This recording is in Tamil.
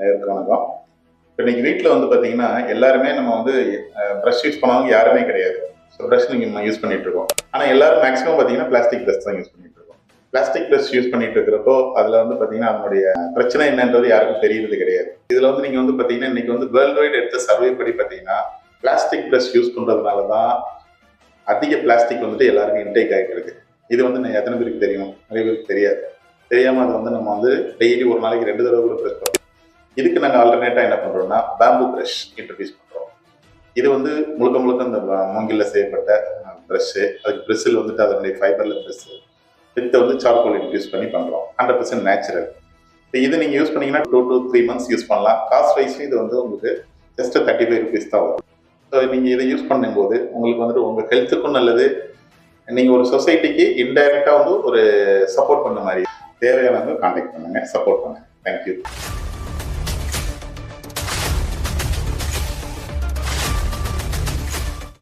அனைவருக்கும் வணக்கம். இப்போ இன்னைக்கு வீட்டில் வந்து பார்த்தீங்கன்னா எல்லாருமே நம்ம வந்து ப்ரஷ் யூஸ் பண்ணவங்க யாருமே கிடையாது. ஸோ ப்ரஷ் நீங்கள் யூஸ் பண்ணிட்டு இருக்கோம். ஆனால் எல்லாரும் மேக்ஸிமம் பார்த்தீங்கன்னா பிளாஸ்டிக் ப்ரஷ் தான் யூஸ் பண்ணிட்டு இருக்கோம். பிளாஸ்டிக் ப்ரஷ் யூஸ் பண்ணிட்டு இருக்கிறப்போ அதில் வந்து பார்த்தீங்கன்னா அதனுடைய பிரச்சனை என்னன்றது யாருக்கும் தெரியறது கிடையாது. இதில் வந்து நீங்கள் வந்து பார்த்தீங்கன்னா இன்னைக்கு வந்து வேர்ல்டு வைட் எடுத்த சர்வே படி பார்த்தீங்கன்னா பிளாஸ்டிக் ப்ரஷ் யூஸ் பண்ணுறதுனால தான் அதிக பிளாஸ்டிக் வந்துட்டு எல்லாருக்கும் இன்டேக் ஆகிட்டு இருக்கு. இது வந்து எத்தனை பேருக்கு தெரியும்? நிறைய பேருக்கு தெரியாது. தெரியாமல் அதை வந்து நம்ம வந்து டெய்லி ஒரு நாளைக்கு 2 தடவை கூட ப்ரஷ் பண்ணுறோம். இதுக்கு நாங்கள் ஆல்டர்னேட்டாக என்ன பண்ணுறோம்னா பேம்பு ப்ரஷ் இன்ட்ரடியூஸ் பண்ணுறோம். இது வந்து முழுக்க முழுக்க இந்த மூங்கில்ல செய்யப்பட்ட ப்ரஷ்ஷு. அதுக்கு ப்ரெஷ்ஷில் வந்துட்டு அதனுடைய ஃபைபரில் ப்ரெஷ்ஷு வித்தை வந்து சார்கோல் இன்ட்ரடியூஸ் பண்ணி பண்ணுறோம். 100% நேச்சுரல். இப்போ இது நீங்கள் யூஸ் பண்ணீங்கன்னா 2 to 3 months யூஸ் பண்ணலாம். காஸ்ட் வைஸ்லி இது வந்து உங்களுக்கு ஜஸ்ட் 35 rupees தான் வரும். ஸோ நீங்கள் இதை யூஸ் பண்ணும்போது உங்களுக்கு வந்துட்டு உங்கள் ஹெல்த்துக்கும் நல்லது. நீங்கள் ஒரு சொசைட்டிக்கு இன்டைரக்டாக வந்து ஒரு சப்போர்ட் பண்ண மாதிரி. தேவையானவங்க கான்டாக்ட் பண்ணுங்க, சப்போர்ட் பண்ணுங்க. தேங்க்யூ.